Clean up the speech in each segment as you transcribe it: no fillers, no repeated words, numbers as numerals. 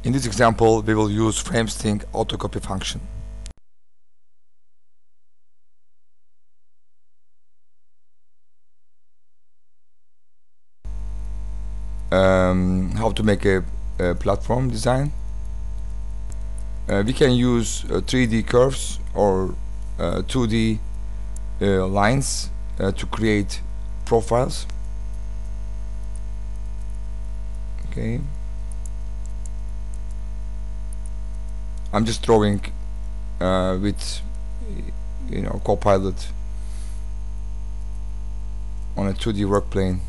In this example, we will use FramesLink autocopy function. How to make a platform design. We can use 3D curves or 2D lines to create profiles. Okay, I'm just drawing with Copilot on a 2D work plane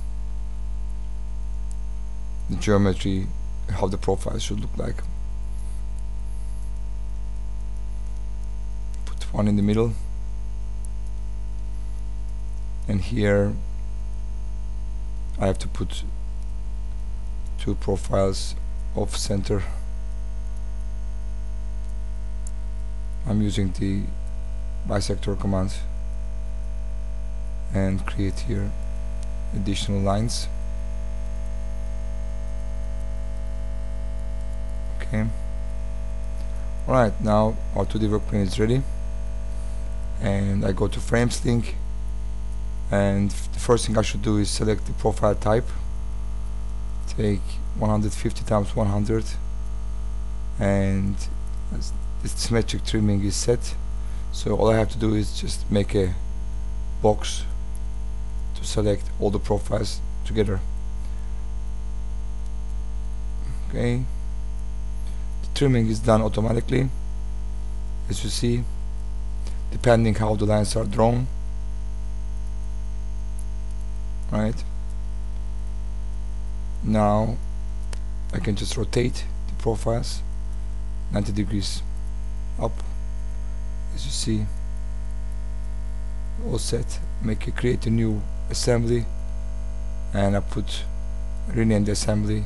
the geometry, how the profile should look like. Put one in the middle, and here I have to put two profiles off center. I'm using the bisector command and create here additional lines. Okay. Alright, now our 2D work plane is ready, and I go to FramesLink, and the first thing I should do is select the profile type, take 150 times 100, and the symmetric trimming is set, so all I have to do is just make a box to select all the profiles together. Okay, the trimming is done automatically, as you see, depending how the lines are drawn. Right, now I can just rotate the profiles 90 degrees up, as you see. All set. Create a new assembly, and I rename the assembly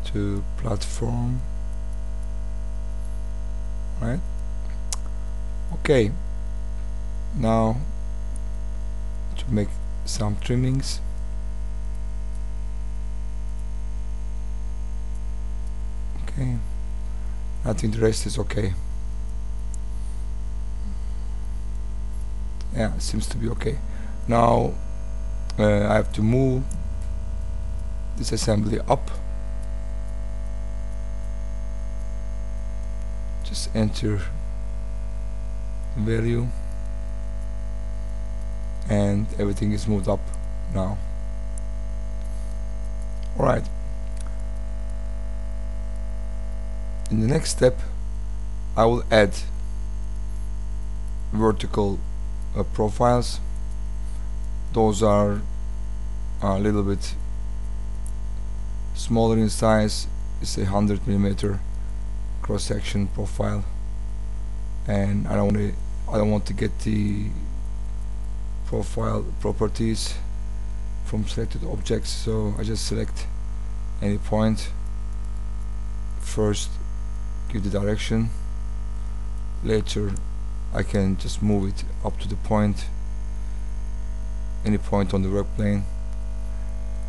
to platform. Right. Okay, now to make some trimmings. Okay, I think the rest is okay. Yeah, it seems to be okay. Now I have to move this assembly up. Just enter the value, and everything is moved up now. Alright, in the next step I will add vertical profiles. Those are a little bit smaller in size. It's a 100mm cross-section profile, and I don't want to get the profile properties from selected objects, so I just select any point. First give the direction, later I can just move it up to the point, any point on the work plane,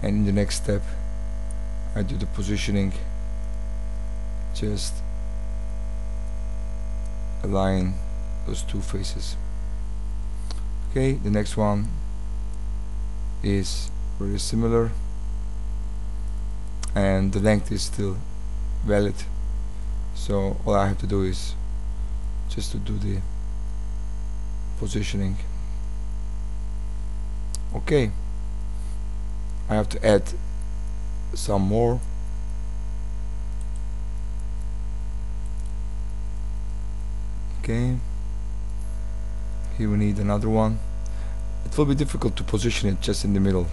and in the next step I do the positioning, just align those two faces. Okay, the next one is very similar, and the length is still valid, so all I have to do is just to do the positioning. Okay, I have to add some more. Okay, here we need another one. It will be difficult to position it just in the middle,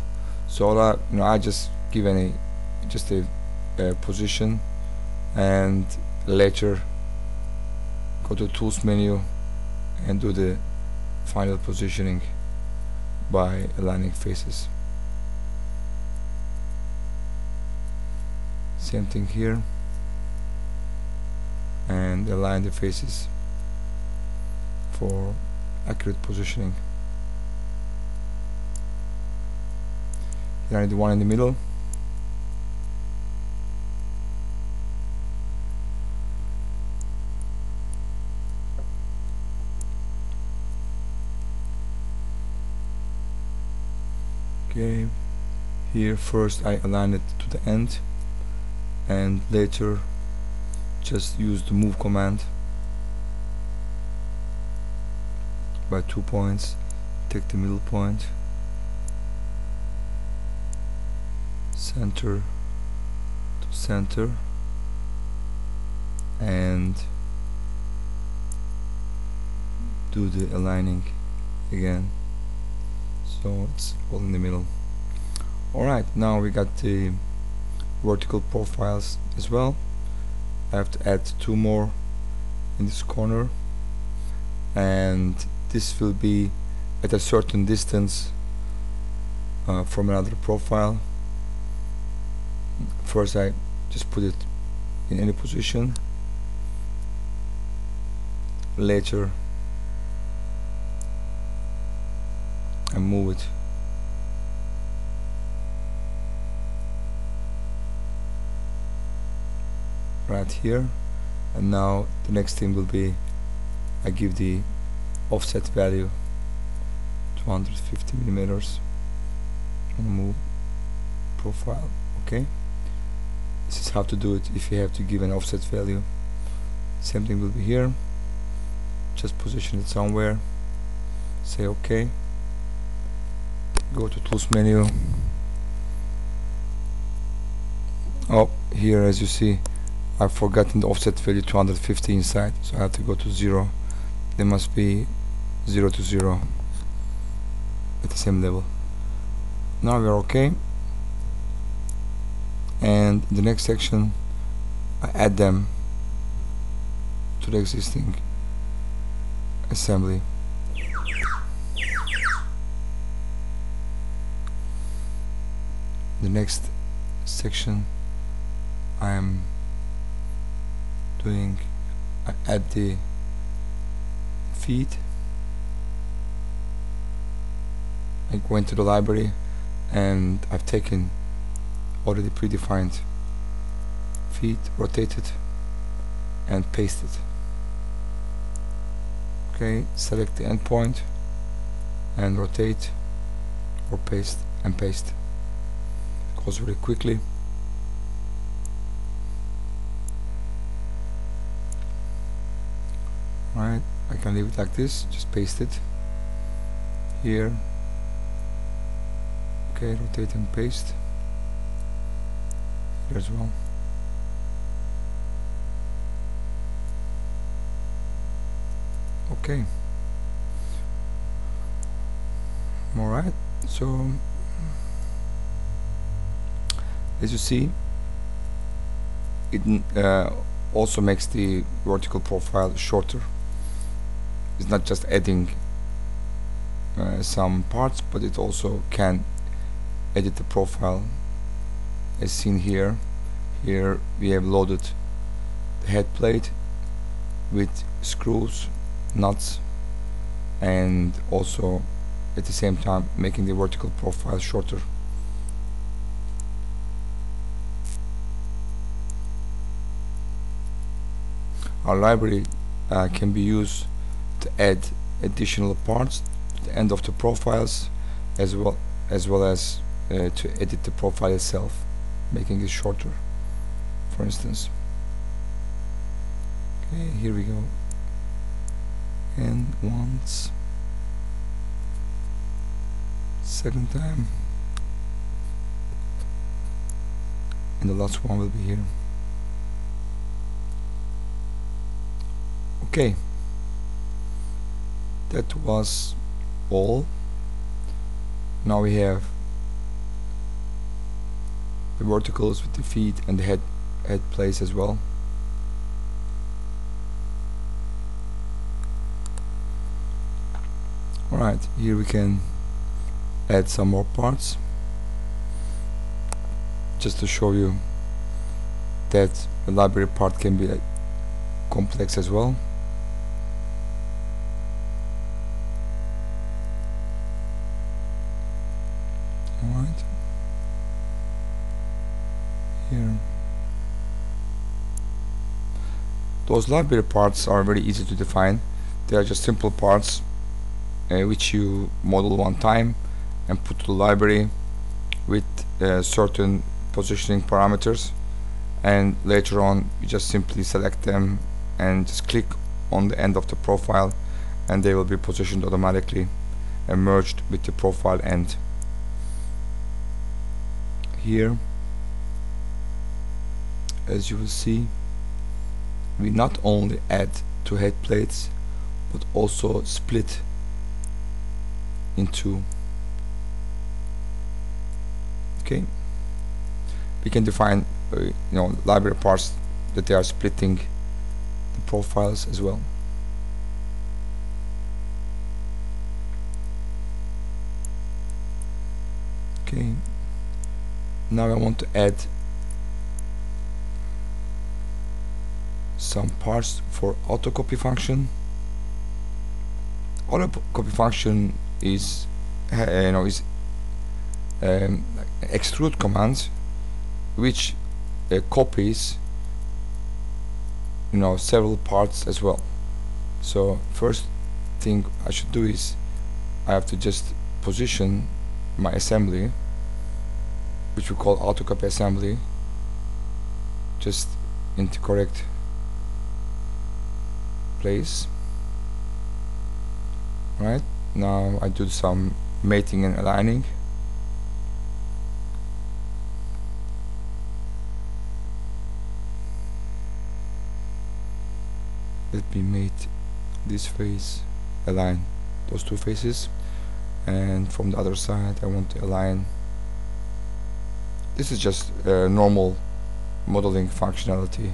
so all I just give a position, and later go to tools menu and do the final positioning by aligning faces. Same thing here, and align the faces for accurate positioning. Here I need the one in the middle. Okay, here first I align it to the end, and later just use the move command by 2 points, take the middle point, center to center, and do the aligning again, so it's all in the middle. Alright, now we got the vertical profiles as well. I have to add 2 more in this corner, and this will be at a certain distance from another profile. First I just put it in any position, later I move it right here, and now the next thing will be I give the offset value 250 millimeters on the move profile. Okay, this is how to do it if you have to give an offset value. Same thing will be here, just position it somewhere, say OK, go to tools menu. Oh, here as you see I've forgotten the offset value 250 inside, so I have to go to 0. There must be 0 to 0 at the same level. Now we're okay, and in the next section I add them to the existing assembly. The next section I am doing, I add the feed. I went to the library and I've taken already predefined feed, rotate it and paste it. Okay, select the endpoint and rotate or paste and paste. It goes very quickly. Alright, I can leave it like this, just paste it here. Okay, rotate and paste here as well. Okay, alright, so as you see, it also makes the vertical profile shorter. It's not just adding some parts, but it also can edit the profile as seen here. Here we have loaded the head plate with screws, nuts, and also at the same time making the vertical profile shorter. Our library can be used to add additional parts to the end of the profiles, as well as to edit the profile itself, making it shorter, for instance. Okay, here we go. And once, second time, and the last one will be here. Okay, that was all. Now we have the verticals with the feet and the head plates as well. Alright, here we can add some more parts, just to show you that the library part can be complex as well. Alright, here those library parts are very easy to define. They are just simple parts which you model one time and put to the library, with certain positioning parameters, and later on you just simply select them and just click on the end of the profile, and they will be positioned automatically and merged with the profile end. Here, as you will see, we not only add two head plates but also split into. Okay, we can define library parts that they are splitting the profiles as well. Okay, now I want to add some parts for autocopy function. Autocopy function is extrude command which copies several parts as well. So first thing I should do is I have to just position my assembly, which we call autocopy assembly, just into correct place. Right, now I do some mating and aligning. Let me mate this face, align those two faces, and from the other side I want to align. This is just normal modeling functionality,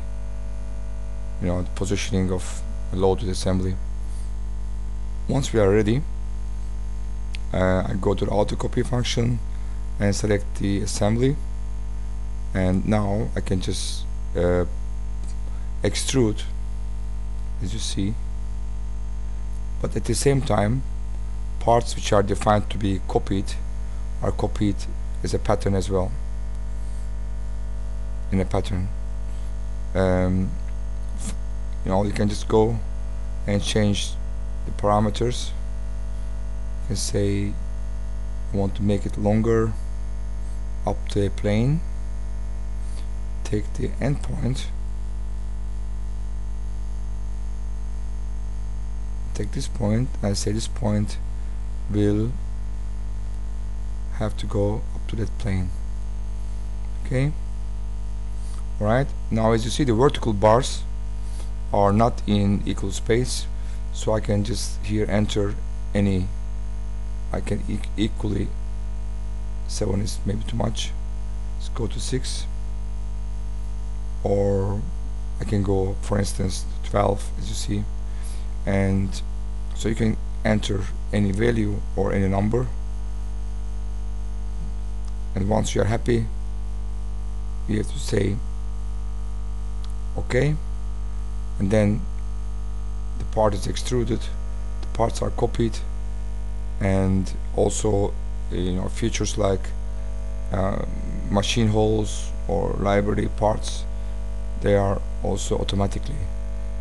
the positioning of a loaded assembly. Once we are ready, I go to the autocopy function and select the assembly, and now I can just extrude, as you see, but at the same time parts which are defined to be copied are copied as a pattern as well, in a pattern. You can just go and change the parameters. You can say you want to make it longer up to a plane, take the endpoint, take this point, and I say this point will have to go up to that plane. Okay, alright, now as you see, the vertical bars are not in equal space, so I can just here enter any. I can equally, 7 is maybe too much, let's go to 6, or I can go, for instance, 12, as you see. And so you can enter any value or any number, and once you are happy you have to say OK, and then the part is extruded, the parts are copied, and also features like machine holes or library parts, they are also automatically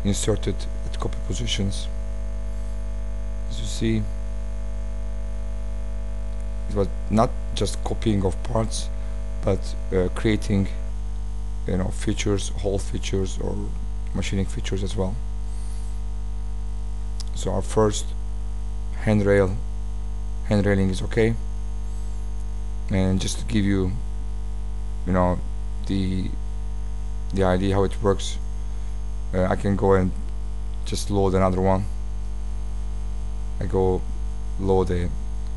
inserted at copy positions. As you see, it was not just copying of parts, but creating features, hole features or machining features as well. So our first handrailing is okay, and just to give you the idea how it works, I can go and just load another one. I go load the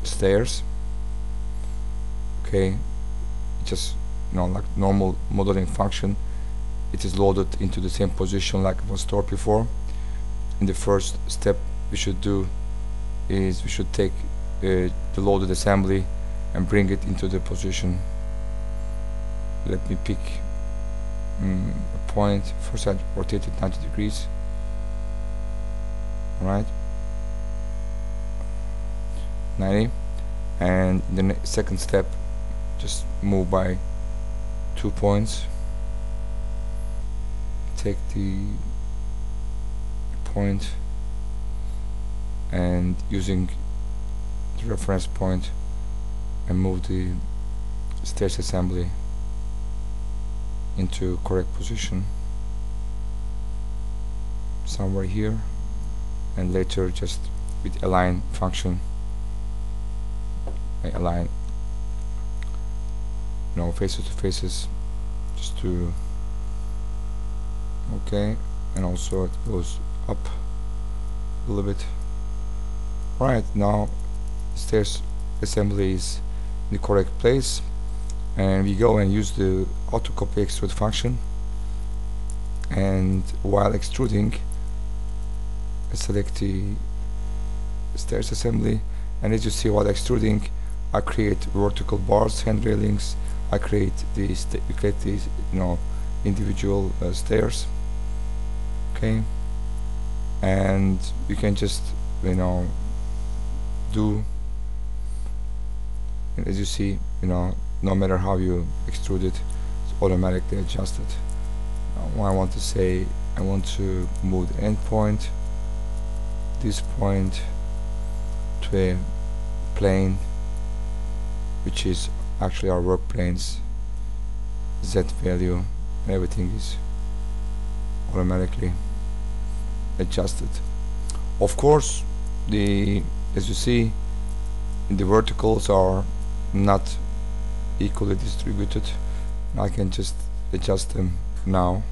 stairs. Okay, just like normal modeling function, it is loaded into the same position like it was stored before. And the first step we should do is we should take the loaded assembly and bring it into the position. Let me pick a point. First I rotate it 90 degrees. Alright, 90, and the second step, just move by 2 points, take the point and using the reference point and move the stairs assembly into correct position somewhere here, and later just with align function I align faces to faces just to okay, and also it goes up a little bit. Right, now stairs assembly is in the correct place, and we go and use the auto copy extrude function, and while extruding I select the stairs assembly, and as you see, while extruding I create vertical bars, hand railings, I create these individual stairs. Okay, and you can just do, and as you see, no matter how you extrude it, it's automatically adjusted. Now I want to say I want to move the endpoint, this point, to a plane which is actually our work plane's Z value, and everything is automatically adjusted. Of course, as you see, the verticals are not equally distributed. I can just adjust them now.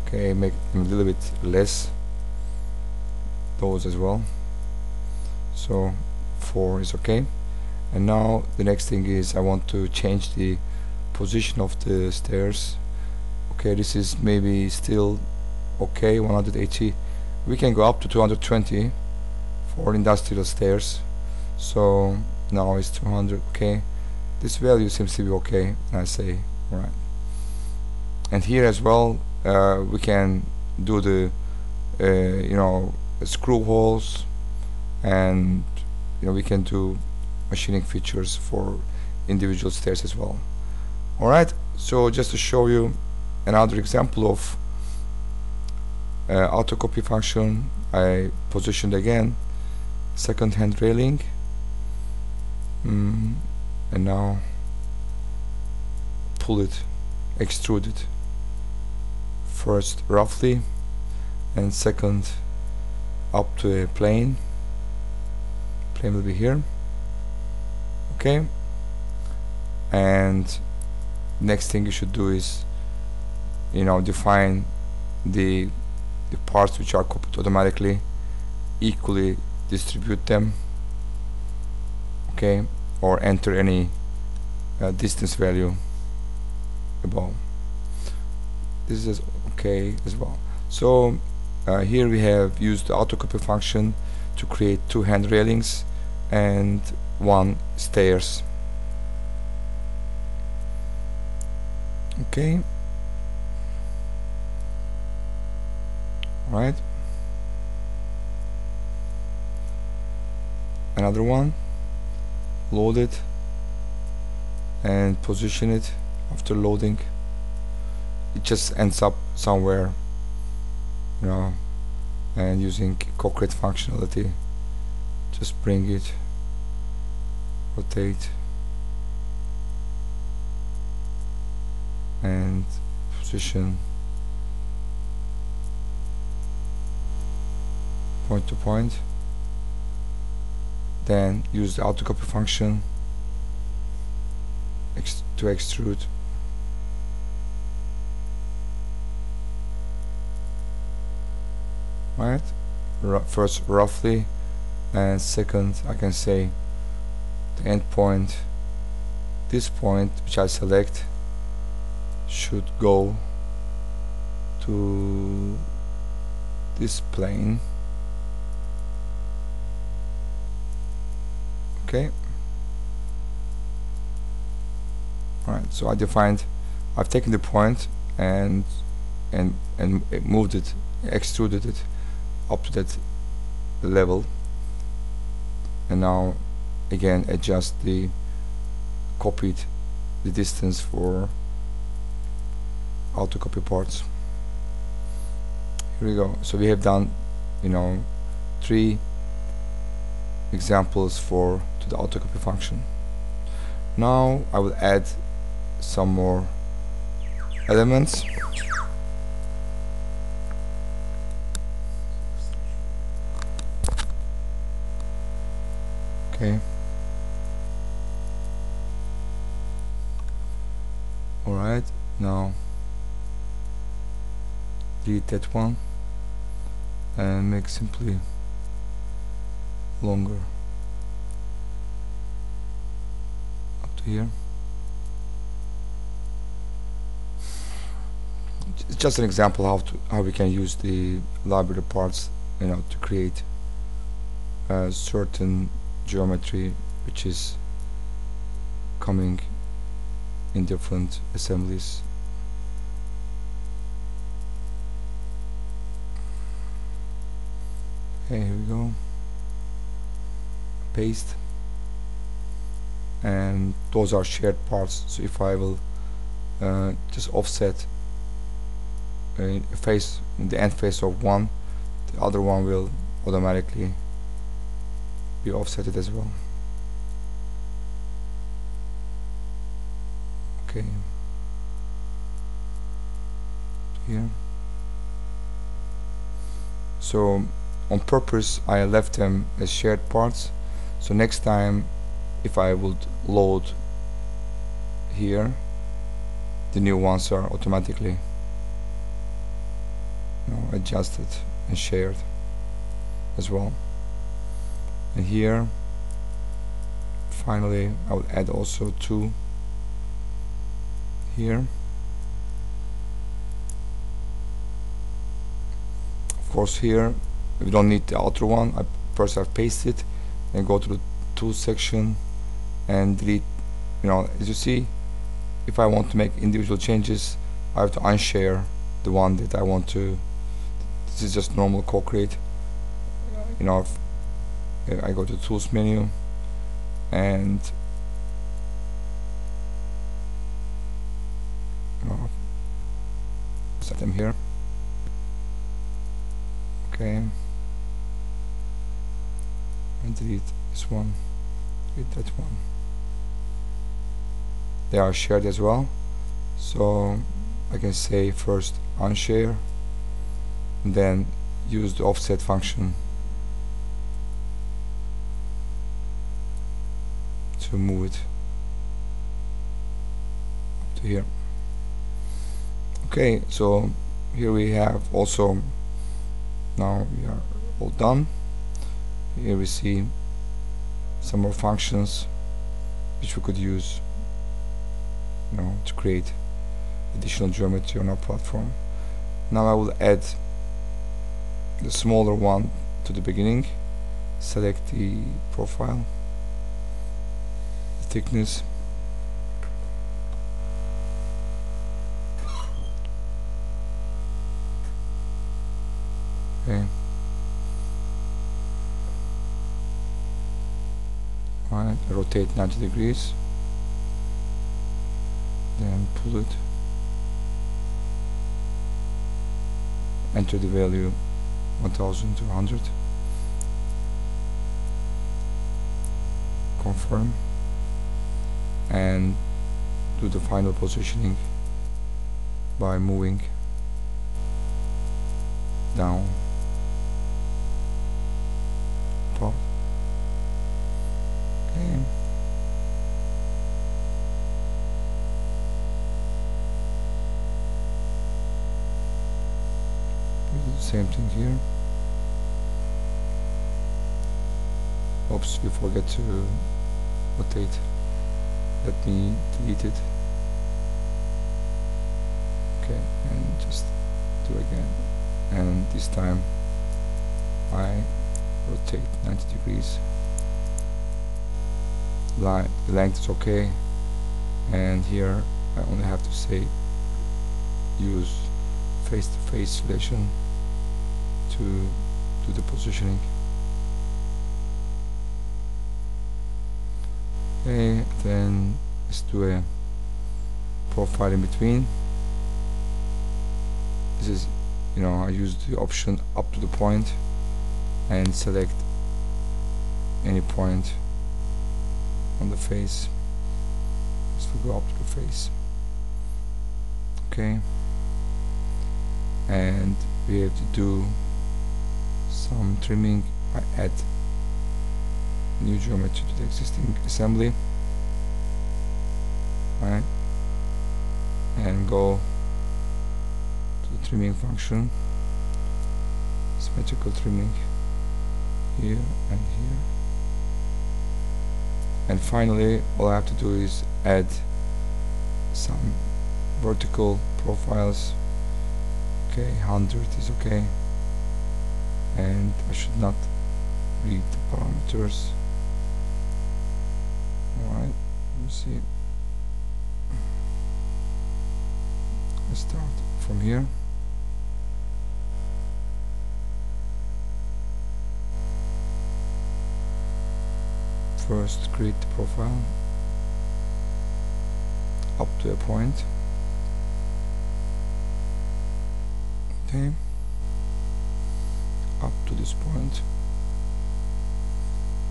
Okay, make them a little bit less, those as well. So 4 is okay. And now the next thing is I want to change the position of the stairs. Okay, this is maybe still okay, 180. We can go up to 220 for industrial stairs. So now it's 200. Okay, this value seems to be okay, and I say right. And here as well we can do the screw holes, and we can do machining features for individual stairs as well. Alright, so just to show you another example of auto copy function, I positioned again second hand railing, and now pull it, extrude it, first roughly and second up to a plane. Plane will be here. Okay, and next thing you should do is define the parts which are copied automatically, equally distribute them, okay, or enter any distance value above. This is okay as well. So here we have used the auto copy function to create 2 hand railings and 1 stairs. Okay, right, another one, load it and position it. After loading, it just ends up somewhere, and using concrete functionality, just bring it, rotate and position point to point, then use the auto copy function to extrude right, first roughly, and second I can say the end point, this point which I select should go to this plane. Okay, alright, so I've taken the point and moved it, extruded it up to that level, and now again adjust the distance for auto copy parts. Here we go. So we have done 3 examples to the auto copy function. Now I will add some more elements. Okay. Alright, now delete that one and make simply longer up to here. It's just an example how we can use the library parts, to create a certain geometry which is coming in different assemblies. Okay, here we go. Paste, and those are shared parts. So if I will just offset the end face of one, the other one will automatically be offsetted as well. Okay, here. So on purpose I left them as shared parts, so next time if I would load here, the new ones are automatically adjusted and shared as well. And here finally I will add also two here. Of course here we don't need the outer one. First I paste it and go to the tool section and delete. As you see, if I want to make individual changes, I have to unshare the one that I want to. This is just normal co-create. If I go to tools menu and set them here. Okay, and delete this one, delete that one. They are shared as well, so I can say first unshare, and then use the offset function to move it up to here. Okay, so here we have also, now we are all done. Here we see some more functions which we could use to create additional geometry on our platform. Now I will add the smaller one to the beginning, select the profile, the thickness, okay. Alright, rotate 90 degrees, then pull it, enter the value 1200, confirm, and do the final positioning by moving down top. Okay. We do the same thing here. Oops, we forget to rotate. Let me delete it. Okay, and just do again. And this time I rotate 90 degrees. The length is okay, and here I only have to say use face-to-face relation to do the positioning. Okay, then let's do a profile in between. This is, I use the option up to the point and select any point on the face. will go up to the face. Okay, and we have to do some trimming. I add new geometry to the existing assembly, right, and go to the trimming function, symmetrical trimming here and here, and finally all I have to do is add some vertical profiles. Okay, 100 is okay, and I should not read the parameters. Alright, let's see. Let's start from here. First create the profile up to a point. Okay, up to this point,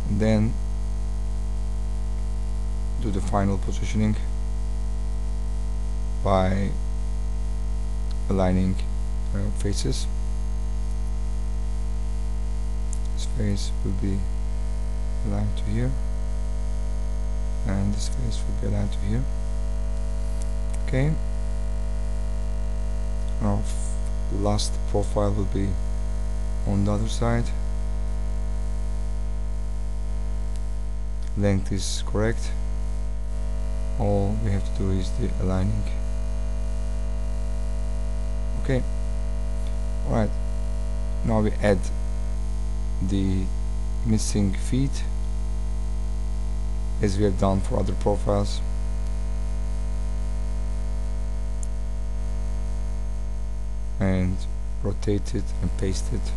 and then do the final positioning by aligning faces. This face will be aligned to here, and this face will be aligned to here. Okay, now last profile will be on the other side. Length is correct. All we have to do is the aligning. Okay, alright, now we add the missing feet as we have done for other profiles. And rotate it and paste it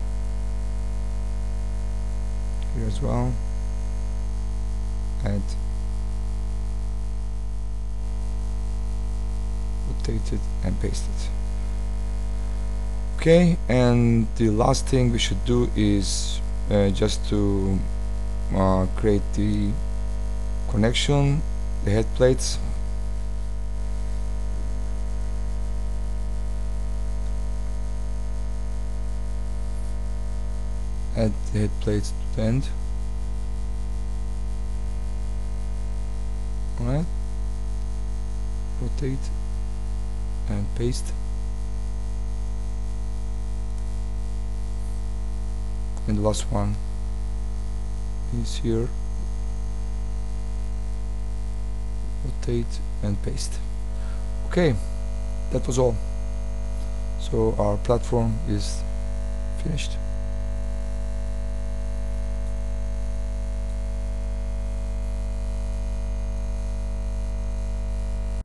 here as well. Add, rotate it and paste it. Okay, and the last thing we should do is just to create the connection, the head plates. Add the head plates to the end. Alright, rotate and paste, and the last one is here. Rotate and paste. Okay, that was all. So our platform is finished.